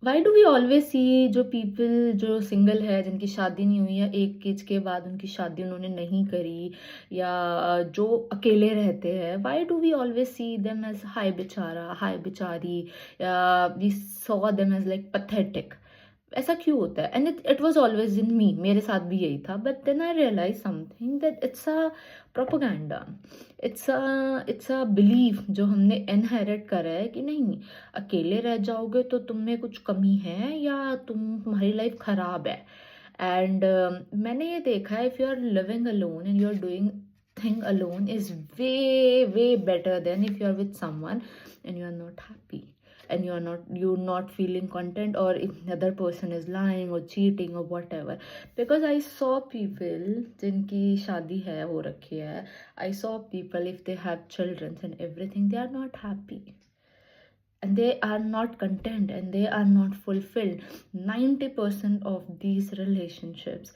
Y do we always see जो people जो single है, जिनकी शादी नहीं हुई, या एक एज के बाद उनकी शादी उन्होंने नहीं करी, या जो अकेले रहते हैं, why do we always see them as हाय बेचारा, हाय बेचारी, या we saw them as like pathetic? ऐसा क्यों होता है? And it was always in me, मेरे साथ भी यही था, but then I realize something that it's a propaganda, it's a belief जो हमने इनहेरिट करा है कि नहीं, अकेले रह जाओगे तो तुम में कुछ कमी है, या तुम्हारी लाइफ खराब है। एंड मैंने ये देखा है, if you are living alone and you are doing thing alone is way better than if you are with someone and you are not happy, and you're not feeling content, or if the other person is lying or cheating or whatever. Because I saw people जिनकी शादी है हो रखी है, I saw people if they have children and everything, they are not happy, and they are not content, and they are not fulfilled. 90% of these relationships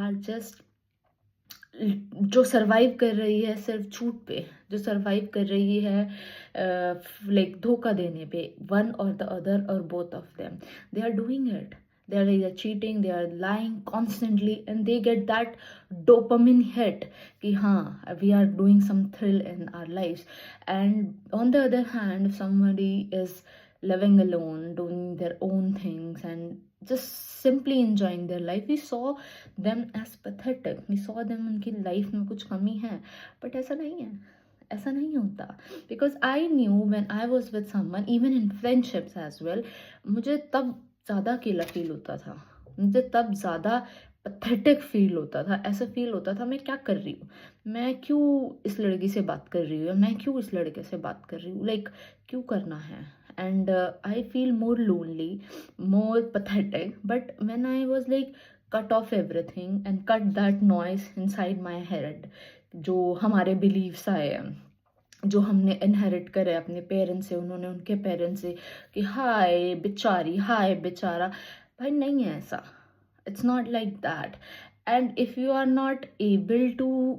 are just जो survive कर रही है सिर्फ झूठ पे, जो सर्वाइव कर रही है लाइक धोखा देने पे, वन और द अदर और both of them, they are doing it, they are either cheating, they are lying constantly, and they get that dopamine hit कि हाँ, we are doing some thrill in our lives. And on the other hand, if somebody is living alone, doing their own things and just simply enjoying their life, we saw them as pathetic, we saw them उनकी life में कुछ कमी है, but ऐसा नहीं है, ऐसा नहीं होता। Because I knew when I was with someone, even in friendships as well, मुझे तब ज़्यादा अकेला फील होता था, मुझे तब ज़्यादा पथेटिक फील होता था, ऐसा फील होता था मैं क्या कर रही हूँ, मैं क्यों इस लड़की से बात कर रही हूँ, या मैं क्यों इस लड़के से बात कर रही हूँ, लाइक क्यों करना है। And I feel more lonely, more pathetic. But when I was like cut off everything and cut that noise inside my head, जो हमारे beliefs आए हैं, जो हमने इनहेरिट करे अपने पेरेंट्स से, उन्होंने उनके पेरेंट्स से, कि हाय बेचारी, हाय बेचारा, भाई नहीं है ऐसा, it's not like that. And if you are not able to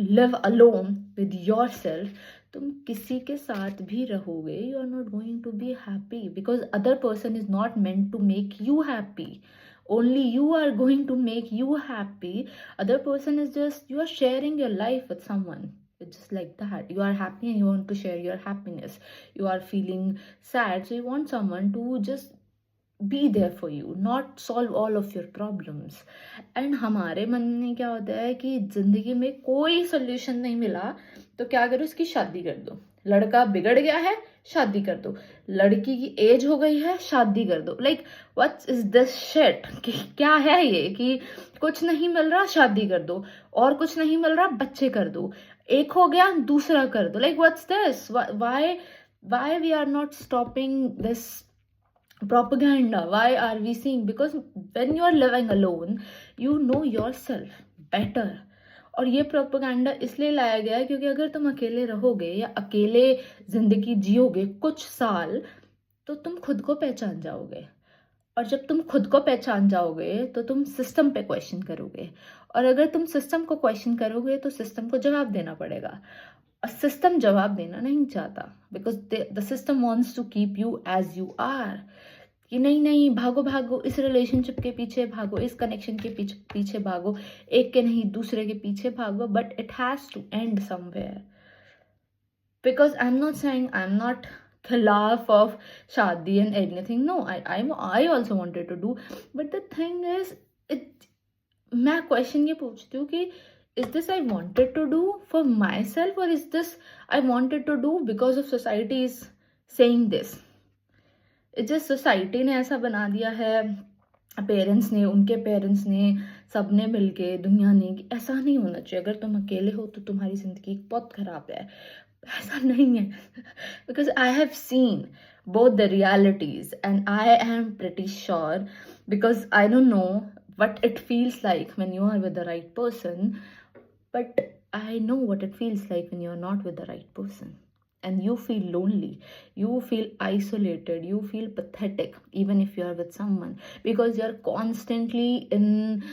live alone with your self, तुम किसी के साथ भी रहोगे, you are not going to be happy, because other person is not meant to make you happy, only you are going to make you happy. Other person is just, you are sharing your life with someone, it's just like that, you are happy and you want to share your happiness, you are feeling sad, so you want someone to just be there for you, not solve all of your problems. And हमारे मन में क्या होता है कि ज़िंदगी में कोई सोल्यूशन नहीं मिला तो क्या करो, इसकी शादी कर दो, लड़का बिगड़ गया है शादी कर दो, लड़की की एज हो गई है शादी कर दो, like what is this shit, कि क्या है ये, कि कुछ नहीं मिल रहा शादी कर दो, और कुछ नहीं मिल रहा बच्चे कर दो, एक हो गया दूसरा कर दो, like what's this, why we are not stopping this propaganda, why are we seeing? Because when you are living alone, you know yourself better. और ये प्रोपोगंडा इसलिए लाया गया है क्योंकि अगर तुम अकेले रहोगे या अकेले जिंदगी जियोगे कुछ साल, तो तुम खुद को पहचान जाओगे, और जब तुम खुद को पहचान जाओगे तो तुम सिस्टम पे क्वेश्चन करोगे, और अगर तुम सिस्टम को क्वेश्चन करोगे तो सिस्टम को जवाब देना पड़ेगा, और सिस्टम जवाब देना नहीं चाहता, because the system wants to keep you as you are, कि नहीं नहीं भागो भागो, इस रिलेशनशिप के पीछे भागो, इस कनेक्शन के पीछे पीछे भागो, एक के नहीं दूसरे के पीछे भागो, but it has to end somewhere. Because I'm not saying I'm not khilaf of shadi and anything, no, I also wanted to do, but the thing is, it मैं क्वेश्चन ये पूछती हूँ कि is this I wanted to do for myself, or is this I wanted to do because of society is saying this? Just society ने ऐसा बना दिया है, पेरेंट्स ने, उनके पेरेंट्स ने, सब ने मिलके, दुनिया ने, कि ऐसा नहीं होना चाहिए, अगर तुम अकेले हो तो तुम्हारी ज़िंदगी बहुत ख़राब है, ऐसा नहीं है। Because I have seen both the realities, and I am pretty sure, because I don't know what it feels like when you are with the right person, but I know what it feels like when you are not with the right person, and you feel lonely, you feel isolated, you feel pathetic even if you are with someone, because you're constantly in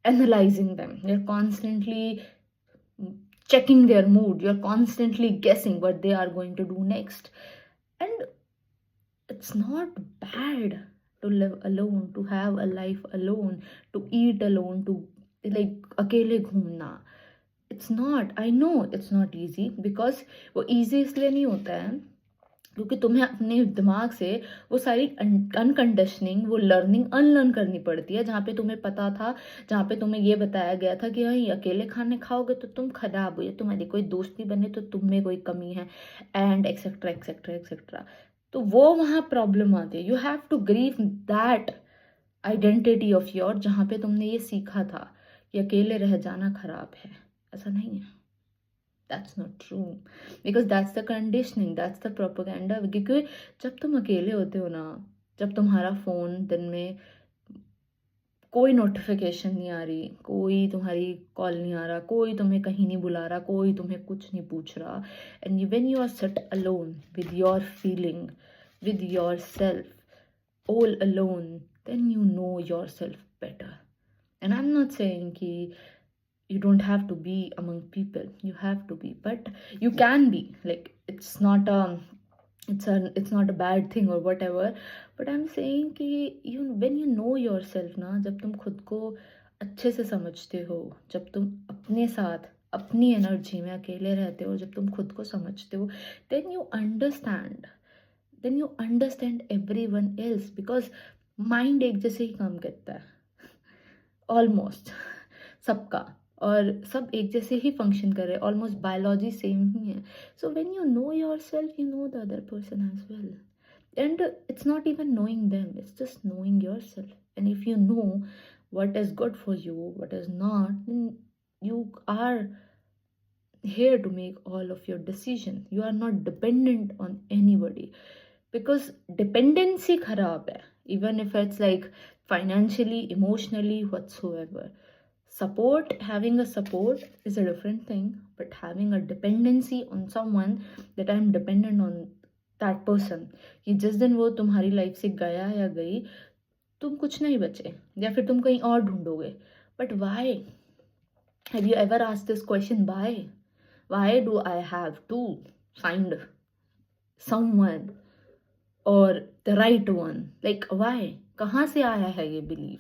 analyzing them, you're constantly checking their mood, you're constantly guessing what they are going to do next. And it's not bad, to live alone, to have a life alone, to eat alone, to like अकेले घूमना. It's not, I know it's not easy, because वो easy इसलिए नहीं होता है क्योंकि तुम्हें अपने दिमाग से वो सारी अनकंडीशनिंग, वो लर्निंग अनलर्न करनी पड़ती है, जहाँ पे तुम्हें पता था, जहाँ पे तुम्हें ये बताया गया था कि हाँ, ये अकेले खाने खाओगे तो तुम खराब हो, या तुम्हारी कोई दोस्ती बने तो तुम में कोई कमी है, एंड एक्सेट्रा एक्सेट्रा एक्सेट्रा. तो वो वहाँ प्रॉब्लम आती है. You have to grieve that identity of your, जहाँ पे तुमने ये सीखा था कि अकेले रह जाना खराब है. ऐसा नहीं है. That's not true, because that's the conditioning, that's the propaganda. क्योंकि जब तुम अकेले होते हो ना, जब तुम्हारा फ़ोन दिन में कोई नोटिफिकेशन नहीं आ रही, कोई तुम्हारी कॉल नहीं आ रहा, कोई तुम्हें कहीं नहीं बुला रहा, कोई तुम्हें कुछ नहीं पूछ रहा, and when you are sit alone with your feeling, with your self, all alone, then you know your self better. And I'm not saying कि you don't have to be among people, you have to be, but you can be, like it's not a bad thing or whatever, but I'm saying कि you, when you know yourself ना, जब तुम खुद को अच्छे से समझते हो, जब तुम अपने साथ अपनी एनर्जी में अकेले रहते हो, जब तुम खुद को समझते हो, then you understand everyone else, because mind एक जैसे ही काम करता है ऑलमोस्ट सबका, और सब एक जैसे ही फंक्शन कर रहे हैं, ऑलमोस्ट बायोलॉजी सेम ही है. So when you know yourself, you know the other person as well, and it's not even knowing them, it's just knowing yourself. And if you know what is good for you, what is not, then you are here to make all of your decision. You are not dependent on anybody, because dependency kharab hai, even if it's like financially, emotionally, whatsoever. Support, having a support is a different thing, but having a dependency on someone, that I'm dependent on that person, कि जिस दिन वो तुम्हारी life से गया या गई, तुम कुछ नहीं बचे, या फिर तुम कहीं और ढूंढोगे. But why? Have you ever asked this question? why do I have to find someone or the right one? Like why? कहाँ से आया है ये बिलीव?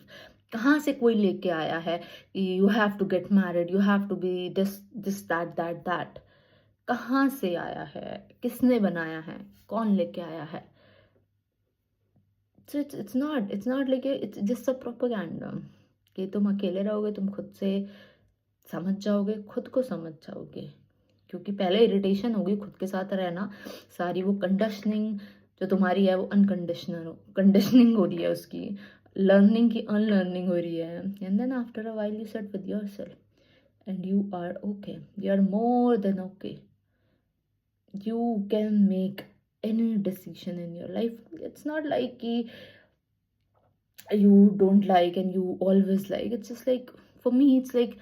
कहाँ से कोई लेके आया है you have to get married, you have to be this that? कहाँ से आया है? किसने बनाया है? कौन लेके आया है? So it's not like it's just a propaganda कि तुम अकेले रहोगे, तुम खुद से समझ जाओगे, खुद को समझ जाओगे. क्योंकि पहले इरिटेशन होगी खुद के साथ रहना, सारी वो कंडीशनिंग जो तुम्हारी है वो कंडीशनिंग हो रही है, उसकी लर्निंग की अनलर्निंग हो रही है. And then after a while you sit with yourself and you are okay, you are more than okay. You can make any decision in your life. It's not like you don't like and you always like. It's just like, for me, it's like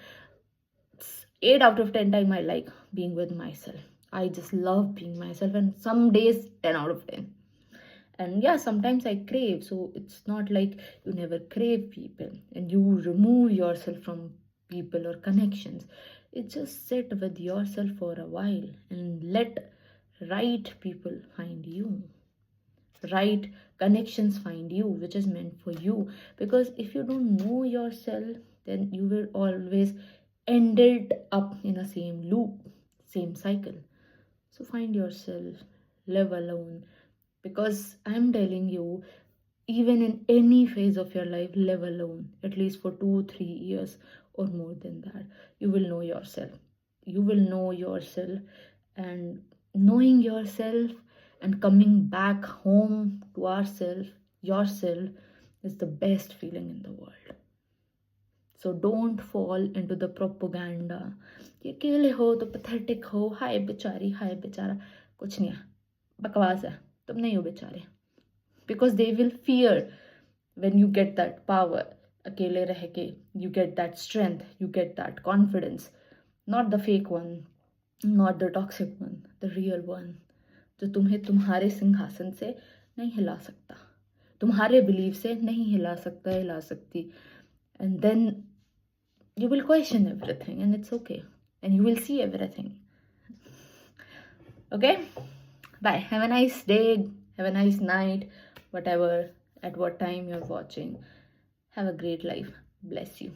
8 out of 10 time I like being with myself. I just love being myself, and some days 10 out of 10. And yeah, sometimes I crave. So it's not like you never crave people and you remove yourself from people or connections. It's just sit with yourself for a while and let right people find you, right connections find you, which is meant for you. Because if you don't know yourself, then you will always ended up in the same loop, same cycle. So find yourself, live alone, because I'm telling you, even in any phase of your life, live alone at least for 2-3 years or more than that. You will know yourself. You will know yourself, and knowing yourself and coming back home to yourself is the best feeling in the world. So don't fall into the propaganda कि अकेले हो तो pathetic हो, हाय बेचारी हाय बेचारा. कुछ नहीं है, बकवास है, तुम नहीं हो बेचारे. Because they will fear when you get that power. अकेले रह के you get that strength, you get that confidence. Not the fake one, not the toxic one, the real one, जो तुम्हें तुम्हारे सिंहासन से नहीं हिला सकता, तुम्हारे बिलीव से नहीं हिला सकती. And then you will question everything, and it's okay, and you will see everything. Okay, bye. Have a nice day, have a nice night, whatever. at what time you're watching. Have a great life. Bless you.